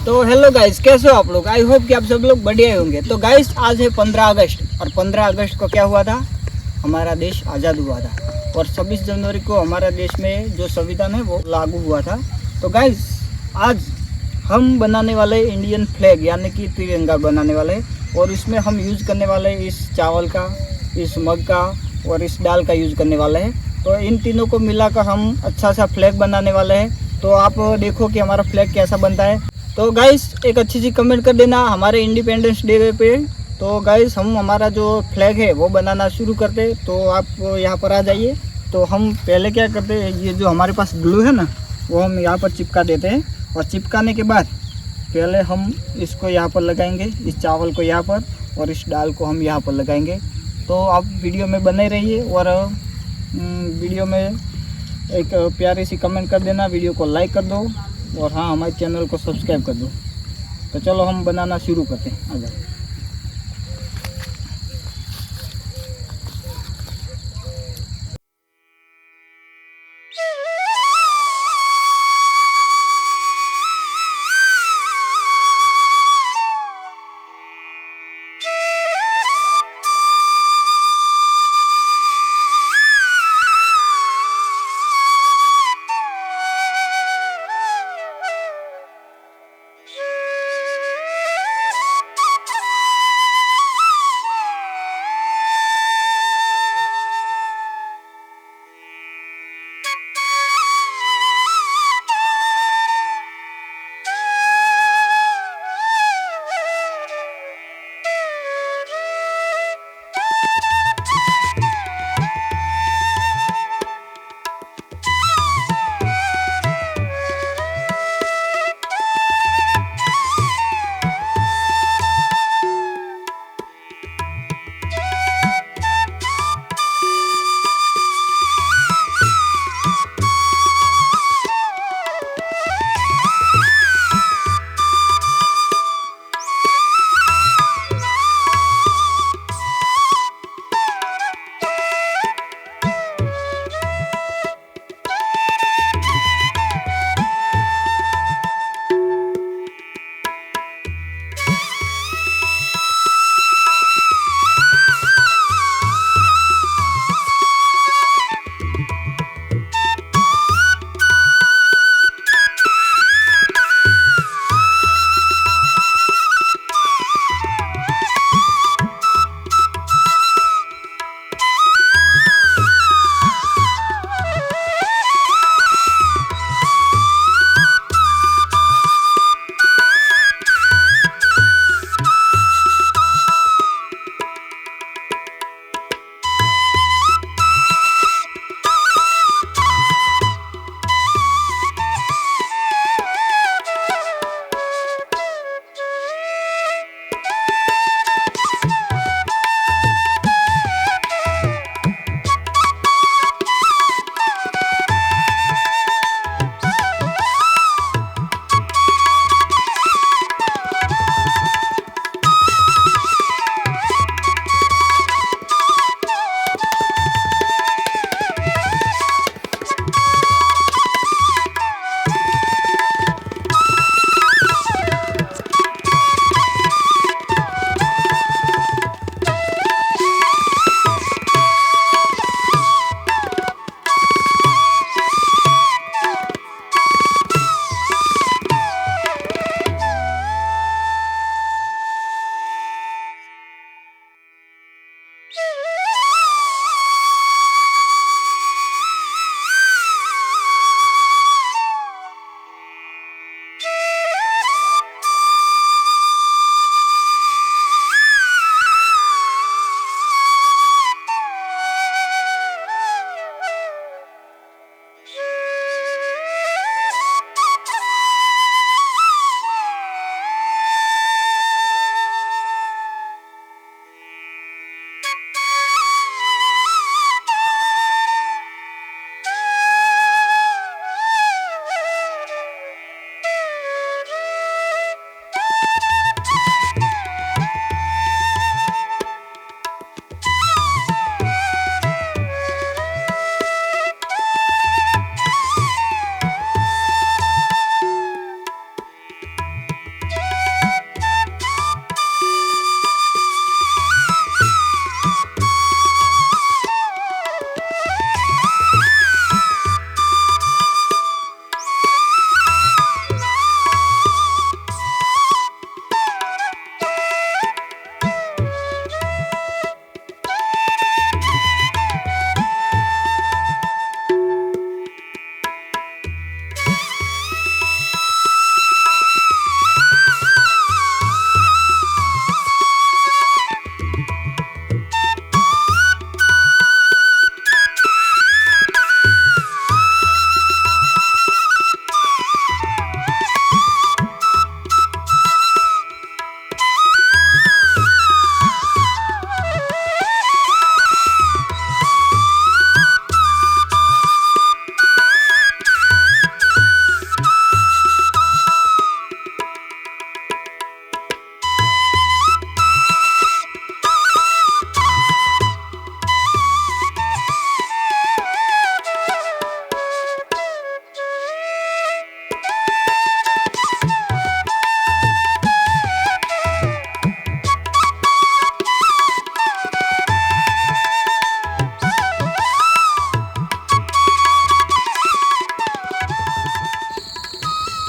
तो hello guys, कैसे हो आप लोग? आई होप कि आप सब लोग बढ़िया होंगे। तो गाइस, आज है 15 अगस्त और 15 अगस्त को क्या हुआ था? हमारा देश आज़ाद हुआ था और 26 जनवरी को हमारा देश में जो संविधान है वो लागू हुआ था। तो गाइस, आज हम बनाने वाले इंडियन फ्लैग यानी कि तिरंगा बनाने वाले, और इसमें हम यूज़ करने वाले इस चावल का, इस मग का और इस दाल का यूज़ करने वाले हैं। तो इन तीनों को मिलाकर हम अच्छा सा फ्लैग बनाने वाले हैं। तो आप देखो कि हमारा फ्लैग कैसा बनता है। तो गाइस, एक अच्छी सी कमेंट कर देना हमारे इंडिपेंडेंस डे पे। तो गाइस, हम हमारा जो फ्लैग है वो बनाना शुरू करते। तो आप यहाँ पर आ जाइए। तो हम पहले क्या करते हैं, ये जो हमारे पास ग्लू है ना, वो हम यहाँ पर चिपका देते हैं। और चिपकाने के बाद पहले हम इसको यहाँ पर लगाएंगे, इस चावल को यहाँ पर, और इस दाल को हम यहाँ पर लगाएंगे। तो आप वीडियो में बने रहिए और वीडियो में एक प्यारी सी कमेंट कर देना, वीडियो को लाइक कर दो और हाँ, हमारे चैनल को सब्सक्राइब कर दो। तो चलो हम बनाना शुरू करते हैं। आ जाओ।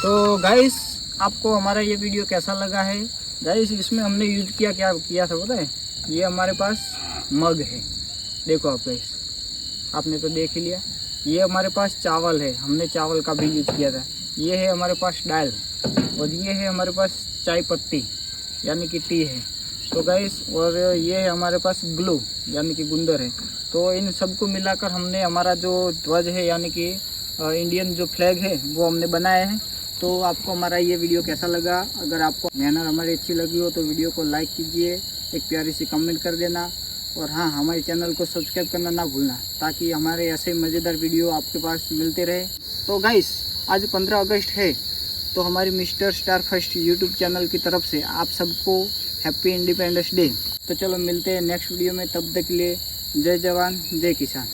तो गाइस आपको हमारा ये वीडियो कैसा लगा है? गाइस इसमें हमने यूज क्या किया था पता है? ये हमारे पास मग है, देखो आप गाइस, आपने तो देख ही लिया। ये हमारे पास चावल है, हमने चावल का भी यूज किया था। ये है हमारे पास दाल, और ये है हमारे पास चाय पत्ती यानी कि टी है। तो गाइस और ये है हमारे पास ग्लू यानी कि गुंदर है। तो इन सबको मिलाकर हमने हमारा जो ध्वज है यानी कि इंडियन जो फ्लैग है वो हमने बनाया है। तो आपको हमारा ये वीडियो कैसा लगा? अगर आपको मेहनत हमारी अच्छी लगी हो तो वीडियो को लाइक कीजिए, एक प्यारी सी कमेंट कर देना, और हाँ हमारे चैनल को सब्सक्राइब करना ना भूलना, ताकि हमारे ऐसे मज़ेदार वीडियो आपके पास मिलते रहे। तो गाइस आज 15 अगस्त है, तो हमारी mister star first YouTube channel की तरफ से आप सबको हैप्पी इंडिपेंडेंस डे। तो चलो मिलते हैं नेक्स्ट वीडियो में, तब तक के लिए जय जवान जय किसान।